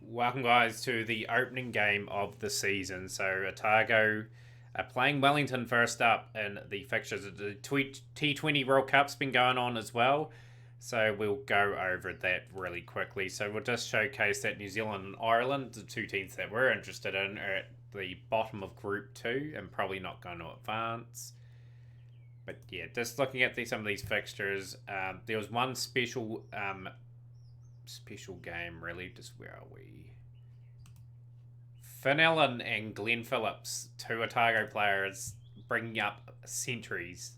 Welcome, guys, to the opening game of the season. So, Otago are playing Wellington first up in the fixtures. The T20 World Cup's been going on as well. So, we'll go over that really quickly. So, we'll just showcase that New Zealand and Ireland, the two teams that we're interested in, are at the bottom of Group 2 and probably not going to advance. But yeah, just looking at some of these fixtures, there was one special game, really. Just where are we? Finn Allen and Glenn Phillips, two Otago players, bringing up centuries.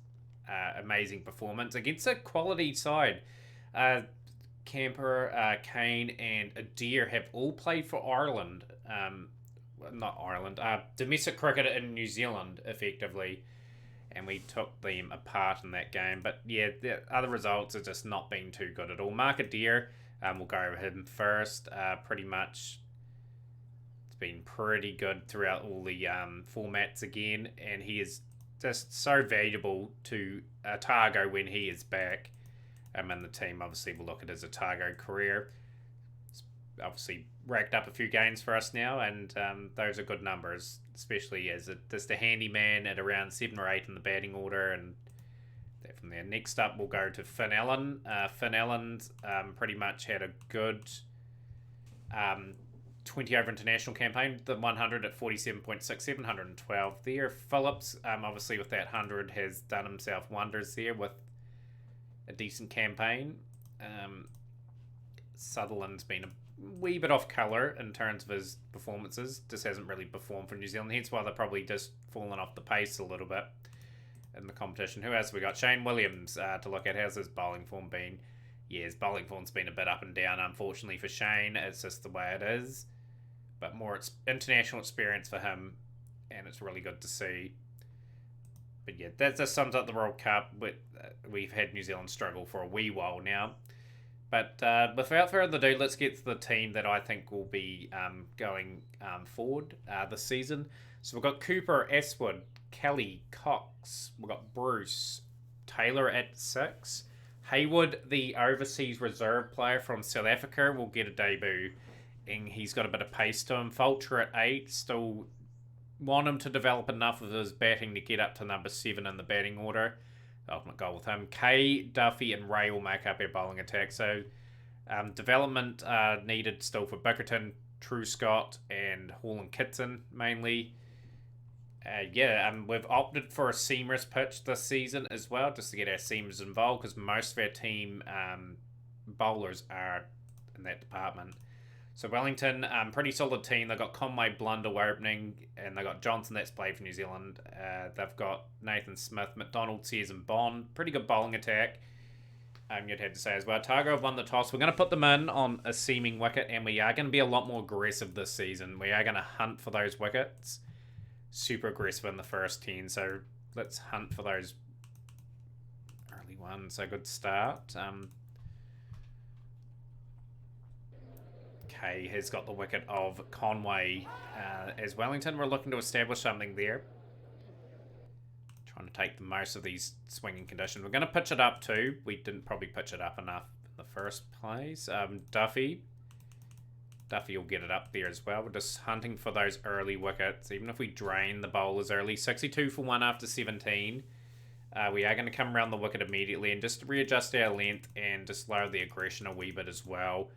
Amazing performance against a quality side. Uh, Camper, Kane, and Adair have all played for Ireland. Not Ireland. Domestic cricket in New Zealand, effectively. And we took them apart in that game. But yeah, the other results are just not being too good at all. Mark Adair, we'll go over him first. Pretty much, it's been pretty good throughout all the formats again, and he is just so valuable to Otago when he is back. And the team obviously will look at his Otago career. It's obviously racked up a few games for us now, and those are good numbers, especially as just a handyman at around 7 or 8 in the batting order. And from there, next up we'll go to Finn Allen. Finn Allen's pretty much had a good 20 over international campaign, the 100 at 47.6, 712 there. Phillips, obviously with that 100, has done himself wonders there with a decent campaign. Sutherland's been a wee bit off colour in terms of his performances, just hasn't really performed for New Zealand, hence why they're probably just fallen off the pace a little bit in the competition. Who else we got? Shane Williams to look at. How's his bowling form been? Yeah, his bowling form's been a bit up and down, unfortunately, for Shane. It's just the way it is. But more international experience for him, and it's really good to see. But yeah, that just sums up the World Cup. We've had New Zealand struggle for a wee while now. But without further ado, let's get to the team that I think will be going forward this season. So we've got Cooper, Aswood, Kelly, Cox. We've got Bruce, Taylor at 6. Haywood, the overseas reserve player from South Africa, will get a debut. And he's got a bit of pace to him. Fulcher at 8. Still want him to develop enough of his batting to get up to number 7 in the batting order. Ultimate goal with him. Kay, Duffy, and Ray will make up our bowling attack. So, development needed still for Bickerton, True Scott, and Hall and Kitson mainly. We've opted for a seamers pitch this season as well, just to get our seamers involved, because most of our team bowlers are in that department. So Wellington, pretty solid team. They've got Conway Blundell opening, and they've got Johnson that's played for New Zealand. They've got Nathan Smith, McDonald, Sears, and Bond. Pretty good bowling attack, you'd have to say as well. Otago have won the toss. We're going to put them in on a seaming wicket, and we are going to be a lot more aggressive this season. We are going to hunt for those wickets. Super aggressive in the first 10, so let's hunt for those early ones. So good start. Kay has got the wicket of Conway as Wellington. We're looking to establish something there. Trying to take the most of these swinging conditions. We're going to pitch it up too. We didn't probably pitch it up enough in the first place. Duffy will get it up there as well. We're just hunting for those early wickets. Even if we drain the bowlers early. 62 for 1 after 17. We are going to come around the wicket immediately and just readjust our length and just lower the aggression a wee bit as well.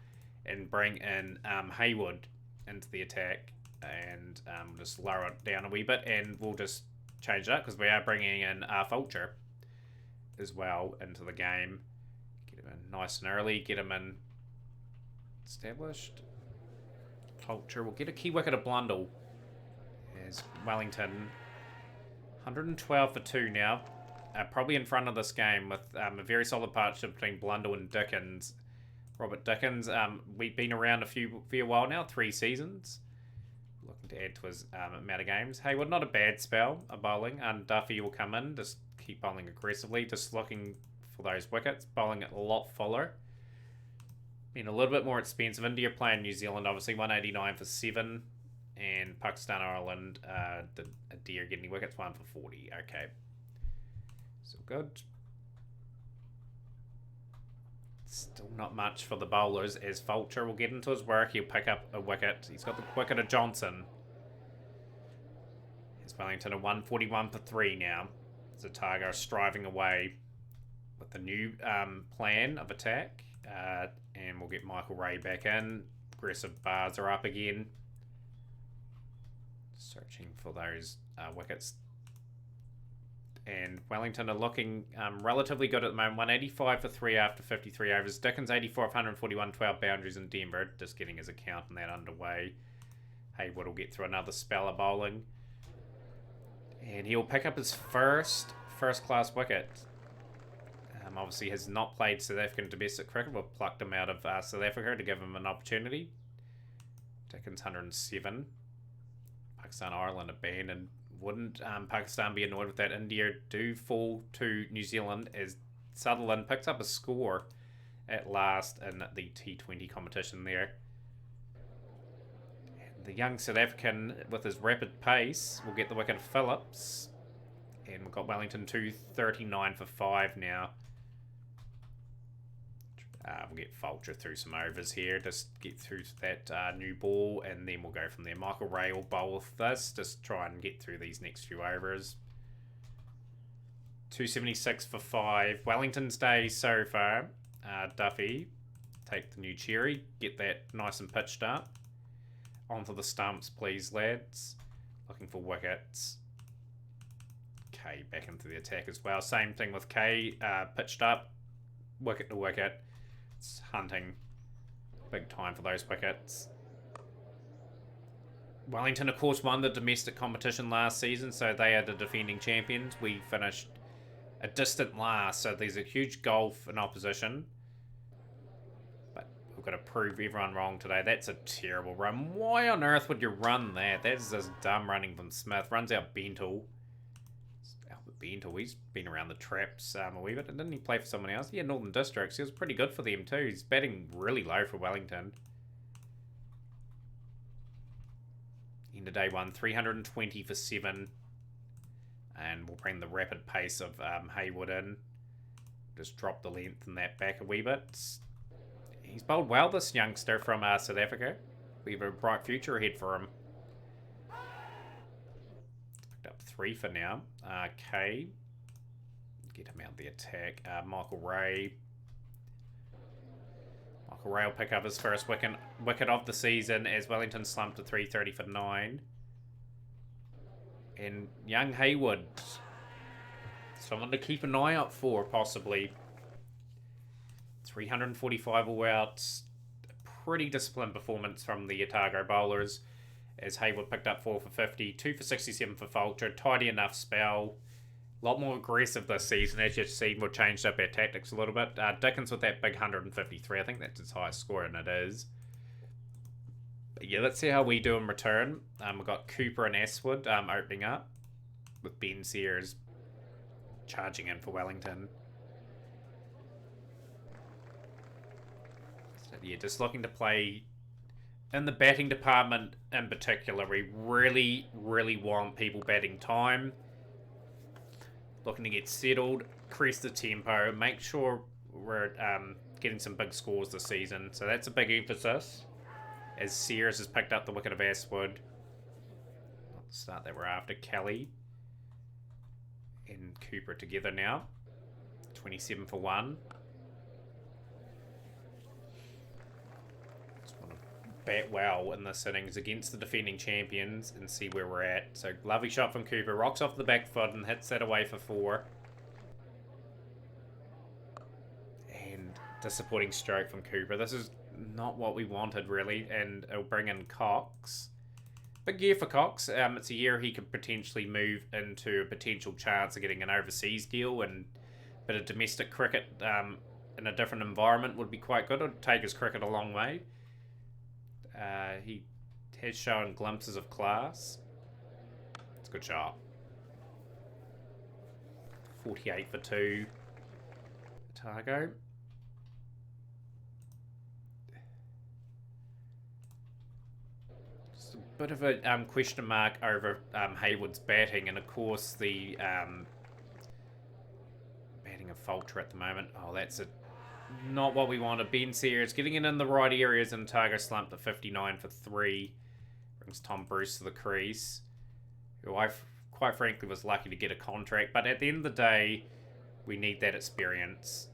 And bring in Haywood into the attack and just lower it down a wee bit, and we'll just change it up because we are bringing in Fulcher as well into the game. Get him in nice and early, get him in established. Fulcher will get a key wicket of Blundell as Wellington 112 for 2 now. Probably in front of this game with a very solid partnership between Blundell and Dickens. Robert Dickens, we've been around for a while now, 3 seasons. Looking to add to his amount of games. Haywood, not a bad spell of bowling. And Duffy will come in, just keep bowling aggressively, just looking for those wickets, bowling it a lot fuller. Been a little bit more expensive. India playing New Zealand, obviously 189 for 7. And Pakistan, Ireland, a deer getting wickets, 1 for 40. Okay. So good. Still not much for the bowlers as Fulcher will get into his work. He'll pick up a wicket. He's got the wicket of Johnson. As Wellington are 141 for 3 now. As Otago are striving away with the new plan of attack. And we'll get Michael Ray back in. Aggressive bars are up again. Searching for those wickets. And Wellington are looking relatively good at the moment. 185 for 3 after 53 overs. Dickens 84 of 141, 12 boundaries in Denver. Just getting his account in that underway. Haywood will get through another spell of bowling. And he'll pick up his first class wicket. Obviously has not played South African domestic cricket. We've plucked him out of South Africa to give him an opportunity. Dickens 107. Pakistan, Ireland abandoned. Wouldn't Pakistan be annoyed with that? India do fall to New Zealand as Sutherland picks up a score at last in the T20 competition there. And the young South African with his rapid pace will get the wicket of Phillips. And we've got Wellington 239 for 5 now. We'll get Fulcher through some overs here. Just get through to that new ball, and then we'll go from there. Michael Ray will bowl with this. Just try and get through these next few overs. 276 for 5. Wellington's day so far. Duffy, take the new cherry. Get that nice and pitched up. Onto the stumps, please, lads. Looking for wickets. K back into the attack as well. Same thing with K. Pitched up. Wicket to wicket. It's hunting. Big time for those wickets. Wellington, of course, won the domestic competition last season, so they are the defending champions. We finished a distant last, so there's a huge gulf in opposition. But we've got to prove everyone wrong today. That's a terrible run. Why on earth would you run that? That's just dumb running from Smith. Runs out Bentle. Bentle, he's been around the traps a wee bit. Didn't he play for someone else? Yeah, Northern Districts. He was pretty good for them too. He's batting really low for Wellington. End of day one, 320 for 7. And we'll bring the rapid pace of Haywood in. Just drop the length in that back a wee bit. He's bowled well, this youngster from South Africa. We have a bright future ahead for him. Up 3 for now. K. Get him out the attack. Michael Ray. Michael Ray will pick up his first wicket of the season as Wellington slumped to 330 for 9. And young Haywood. Someone to keep an eye out for, possibly. 345 all outs. Pretty disciplined performance from the Otago bowlers. As Haywood picked up 4 for 50, 2 for 67 for Fulcher. Tidy enough spell. A lot more aggressive this season. As you've seen, we've changed up our tactics a little bit. Dickens with that big 153. I think that's his highest score, and it is. But yeah, let's see how we do in return. We've got Cooper and Aswood opening up. With Ben Sears charging in for Wellington. So yeah, just looking to play... In the batting department in particular, we really, really want people batting time. Looking to get settled, increase the tempo, make sure we're getting some big scores this season. So that's a big emphasis. As Sears has picked up the wicket of Aswood. Not the start that we're after. Kelly and Cooper together now. 27 for 1. Bat well in this innings against the defending champions and see where we're at. So lovely shot from Cooper, rocks off the back foot and hits that away for 4. And disappointing stroke from Cooper. This is not what we wanted really, and it'll bring in Cox. Big year for Cox. It's a year he could potentially move into a potential chance of getting an overseas deal, and a bit of domestic cricket in a different environment would be quite good. It would take his cricket a long way. He has shown glimpses of class. It's a good shot. 48 for 2. Otago. Just a bit of a question mark over Haywood's batting, and of course the batting of Fulcher at the moment. Oh, that's a not what we wanted. Ben Sears getting it in the right areas, and Otago slumped to 59 for 3. Brings Tom Bruce to the crease, who I quite frankly was lucky to get a contract. But at the end of the day, we need that experience.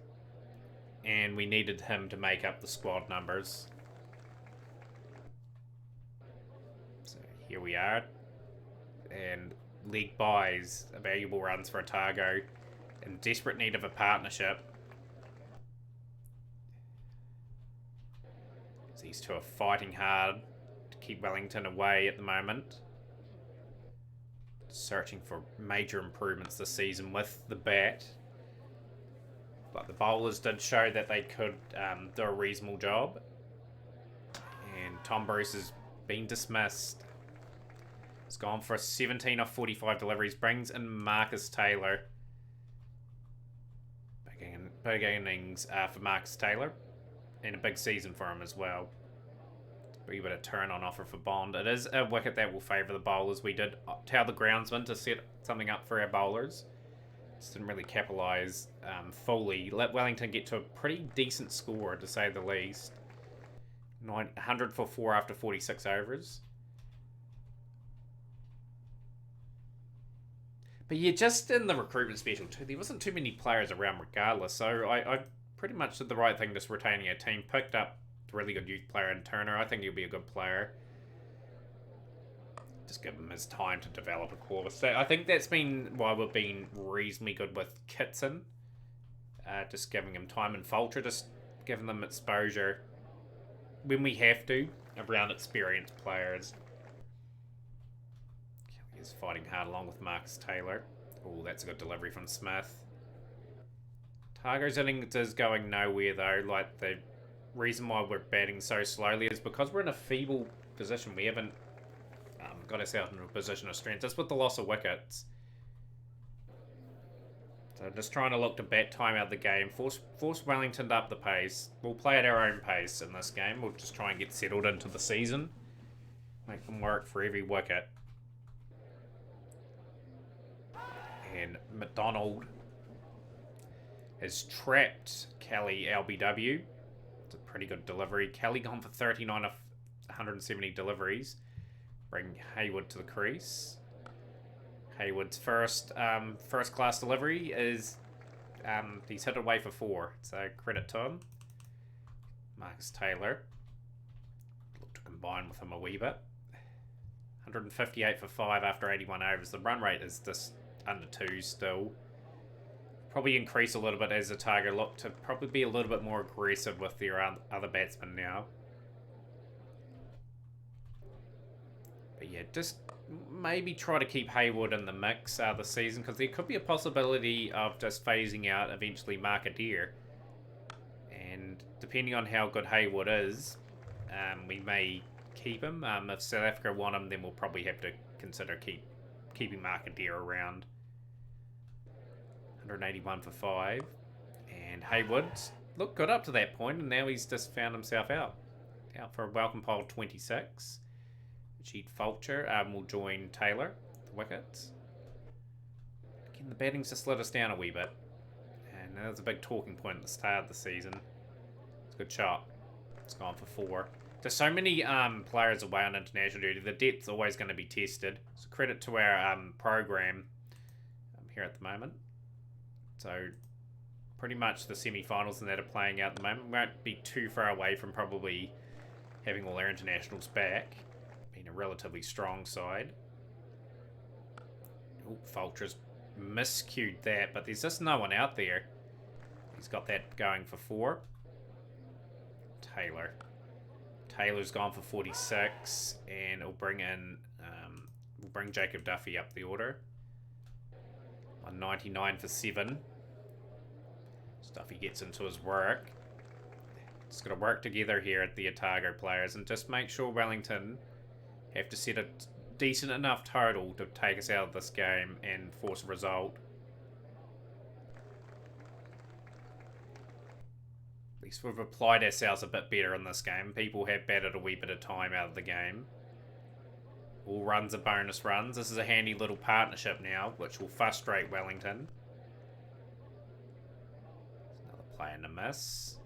And we needed him to make up the squad numbers. So here we are. And league buys, valuable runs for Otago. In desperate need of a partnership. So these two are fighting hard to keep Wellington away at the moment. Searching for major improvements this season with the bat. But the bowlers did show that they could do a reasonable job. And Tom Bruce has been dismissed. He's gone for 17 off 45 deliveries. Brings in Marcus Taylor. Big innings for Marcus Taylor. And a big season for him as well. A wee bit of turn on offer for Bond. It is a wicket that will favour the bowlers. We did tell the groundsman to set something up for our bowlers. Just didn't really capitalise fully. Let Wellington get to a pretty decent score, to say the least. 100 for 4 after 46 overs. But yeah, just in the recruitment special too, there wasn't too many players around regardless. So I pretty much did the right thing just retaining our team. Picked up a really good youth player in Turner. I think he'll be a good player. Just give him his time to develop a core. So I think that's been why we've been reasonably good with Kitson. Just giving him time, and Fulcher, just giving them exposure when we have to around experienced players. He's fighting hard along with Marcus Taylor. Oh, that's a good delivery from Smith. Otago's innings is going nowhere though. Like, the reason why we're batting so slowly is because we're in a feeble position. We haven't got ourselves in a position of strength. Just with the loss of wickets. So just trying to look to bat time out of the game. Force Wellington up the pace. We'll play at our own pace in this game. We'll just try and get settled into the season. Make them work for every wicket. And McDonald has trapped Kelly LBW. It's a pretty good delivery. Kelly gone for 39 of 170 deliveries. Bring Haywood to the crease. Haywood's first class delivery is he's hit away for 4, so credit to him. Marcus Taylor, look to combine with him a wee bit. 158 for 5 after 81 overs. The run rate is just under 2 still. Probably increase a little bit as Otago look to probably be a little bit more aggressive with their other batsmen now. But yeah, just maybe try to keep Haywood in the mix this season, because there could be a possibility of just phasing out eventually Mark Adair. And depending on how good Haywood is, we may keep him. If South Africa want him, then we'll probably have to consider keeping Mark Adair around. 181 for 5. And Haywood looked good up to that point, and now he's just found himself out for a welcome pole 26. Cheat Fulcher will join Taylor, the wickets. Again, the batting's just let us down a wee bit. And that was a big talking point at the start of the season. It's a good shot. It's gone for 4. There's so many players away on international duty. The depth's always going to be tested. So credit to our program here at the moment. So pretty much the semi-finals and that are playing out at the moment. We won't be too far away from probably having all our internationals back. Being a relatively strong side. Oh, Fulcher's miscued that, but there's just no one out there. He's got that going for 4. Taylor's gone for 46, and it'll bring in we'll bring Jacob Duffy up the order. 199 for 7. Duffy gets into his work. Just got to work together here at the Otago players and just make sure Wellington have to set a decent enough total to take us out of this game and force a result. At least we've applied ourselves a bit better in this game. People have batted a wee bit of time out of the game. All runs are bonus runs. This is a handy little partnership now, which will frustrate Wellington. Another play in a miss.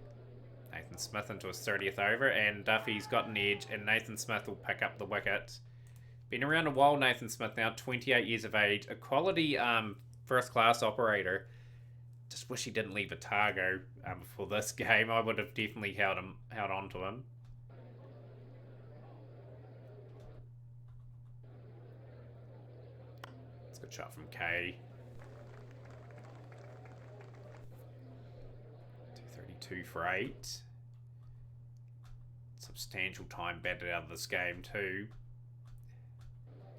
Nathan Smith into his 30th over, and Duffy's got an edge, and Nathan Smith will pick up the wicket. Been around a while, Nathan Smith now, 28 years of age, a quality first-class operator. Just wish he didn't leave Otago for this game. I would have definitely held on to him. It's a good shot from K. 232 for 8. Substantial time batted out of this game too.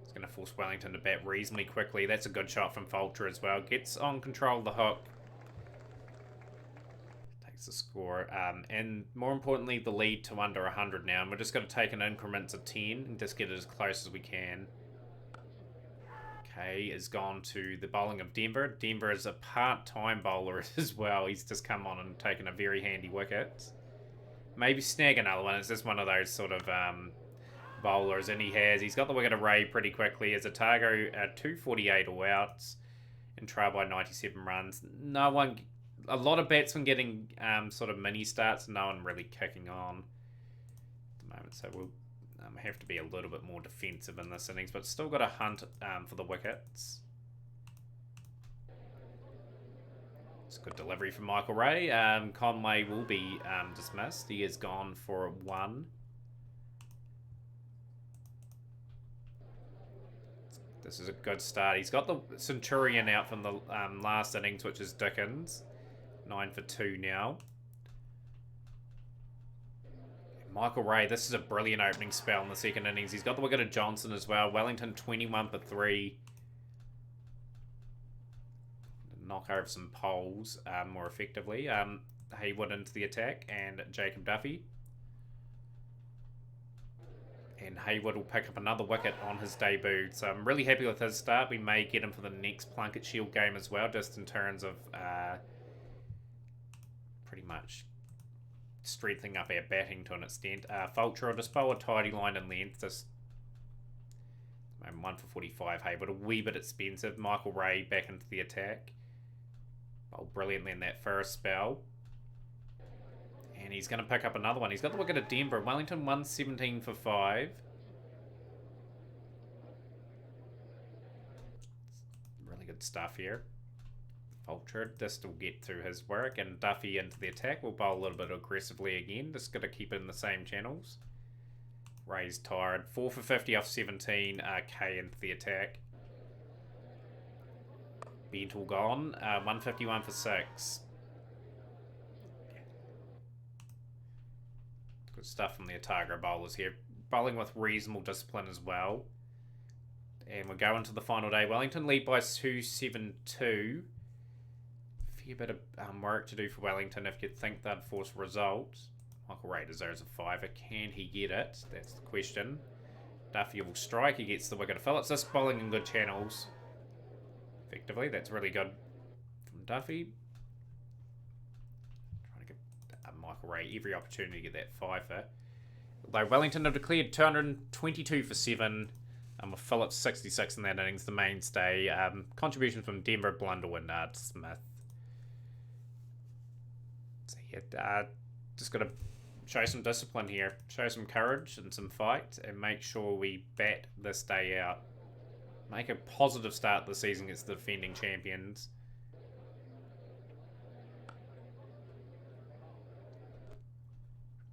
It's going to force Wellington to bat reasonably quickly. That's a good shot from Fulcher as well. Gets on control of the hook. Takes the score. And more importantly, the lead to under 100 now. And we're just going to take in increments of 10 and just get it as close as we can. Kay has gone to the bowling of Denver. Denver is a part-time bowler as well. He's just come on and taken a very handy wicket. Maybe snag another one. It's just one of those sort of bowlers, and he's got the wicket array pretty quickly. As Otago 248 all outs and trail by 97 runs. A lot of batsmen getting sort of mini starts, no one really kicking on at the moment, so we'll have to be a little bit more defensive in this innings, but still got to hunt for the wickets. It's a good delivery from Michael Ray. Conway will be dismissed. He is gone for 1. This is a good start. He's got the Centurion out from the last innings, which is Dickens. 9 for 2 now. Michael Ray, this is a brilliant opening spell in the second innings. He's got the wicket of Johnson as well. Wellington 21 for 3. Knock over some poles more effectively. Haywood into the attack and Jacob Duffy. And Haywood will pick up another wicket on his debut. So I'm really happy with his start. We may get him for the next Plunkett Shield game as well, just in terms of pretty much strengthening up our batting to an extent. Fulcher will just bowl a tidy line in length. Just 1 for 45. Haywood a wee bit expensive. Michael Ray back into the attack. Bowled brilliantly in that first spell. And he's going to pick up another one. He's got the wicket at Denver. Wellington 117 for 5. Really good stuff here. Fulcher, this will get through his work. And Duffy into the attack. We'll bowl a little bit aggressively again. Just got to keep it in the same channels. Ray's tired. 4 for 50 off 17. K into the attack. Bentle gone. 151 for 6. Good stuff from the Otago bowlers here. Bowling with reasonable discipline as well. And we're going to the final day. Wellington lead by 272. Fair bit of work to do for Wellington if you'd think they'd force a result. Michael Ray deserves a 5. Can he get it? That's the question. Duffy will strike. He gets the wicket of Phillips. This bowling in good channels. Effectively, that's really good from Duffy. Trying to give Michael Ray every opportunity to get that 5-er. Although Wellington have declared 222 for 7, with Phillips 66 in that innings, the mainstay. Contributions from Denver, Blundell, and Smith. So yeah, just got to show some discipline here, show some courage and some fight, and make sure we bat this day out. Make a positive start the season against the defending champions.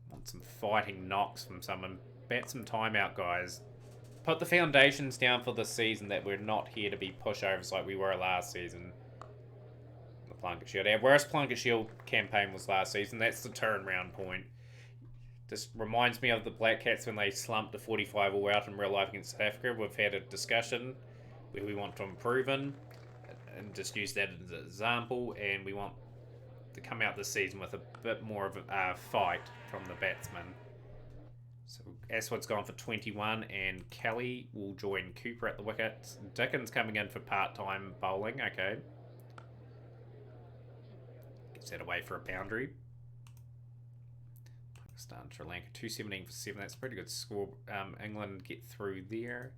Want some fighting knocks from someone. Bat some time out, guys. Put the foundations down for this season, that we're not here to be pushovers like we were last season. The Plunkett Shield. Our worst Plunkett Shield campaign was last season. That's the turnaround point. This reminds me of the Black Cats when they slumped to 45 all out in real life against South Africa. We've had a discussion where we want to improve in, and just use that as an example, and we want to come out this season with a bit more of a fight from the batsmen. So Aswood's gone for 21, and Kelly will join Cooper at the wicket. Dickens coming in for part-time bowling. Okay. Gets that away for a boundary. Pakistan, Sri Lanka, 217 for 7. That's a pretty good score. England get through there.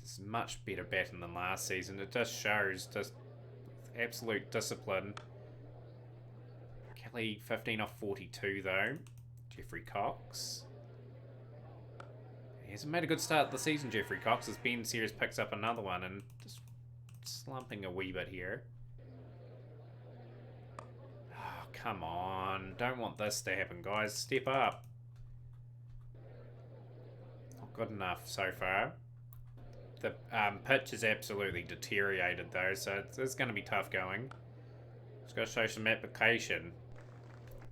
This is much better batting than last season. It just shows, just absolute discipline. Kelly 15 off 42 though. Jeffrey Cox. He hasn't made a good start of the season, Jeffrey Cox, as Ben Sears picks up another one and just slumping a wee bit here. Oh, come on. Don't want this to happen, guys. Step up. Not good enough so far. The pitch is absolutely deteriorated though, so it's going to be tough going. Just got to show some application.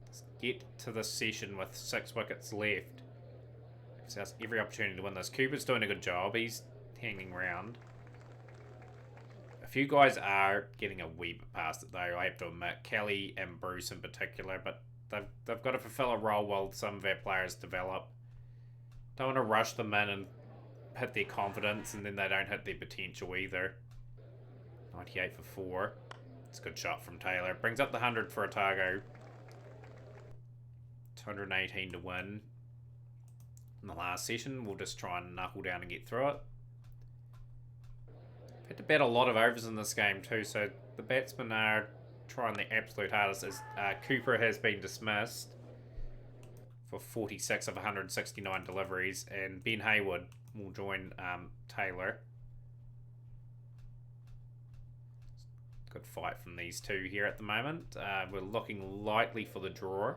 Let's get to this session with 6 wickets left. Gives us every opportunity to win this. Cooper's doing a good job. He's hanging around. A few guys are getting a wee bit past it though, I have to admit. Kelly and Bruce in particular, but they've got to fulfill a role while some of our players develop. Don't want to rush them in and hit their confidence and then they don't hit their potential either. 98 for 4. It's a good shot from Taylor. Brings up the 100 for Otago. 218 to win. In the last session, we'll just try and knuckle down and get through it. Had to bat a lot of overs in this game too, so the batsmen are trying their absolute hardest as Cooper has been dismissed for 46 of 169 deliveries, and Ben Hayward will join Taylor. Good fight from these two here at the moment. We're looking likely for the draw.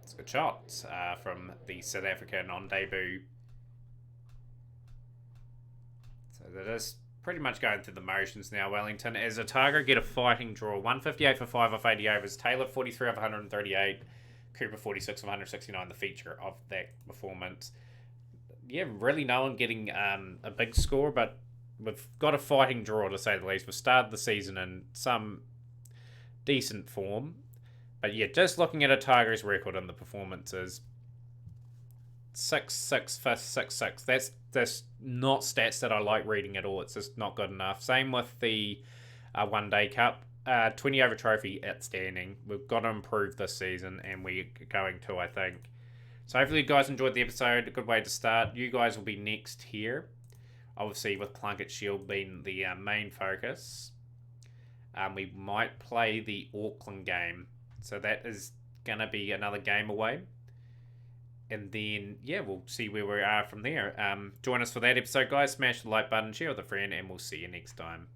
It's a good shot from the South African on debut. So that is pretty much going through the motions now, Wellington. As Otago get a fighting draw. 158 for 5 off 80 overs. Taylor 43 of 138. Cooper 46 of 169, the feature of that performance. Yeah, really no one getting a big score, but we've got a fighting draw to say the least. We've started the season in some decent form. But yeah, just looking at Otago's record and the performances, 6-6, 5th, 6-6. That's not stats that I like reading at all. It's just not good enough. Same with the One Day Cup. 20 over trophy, outstanding. We've got to improve this season, and we're going to, I think. So hopefully you guys enjoyed the episode. A good way to start. You guys will be next here. Obviously with Plunkett Shield being the main focus. We might play the Auckland game. So that is going to be another game away. And then, yeah, we'll see where we are from there. Join us for that episode, guys. Smash the like button, share with a friend, and we'll see you next time.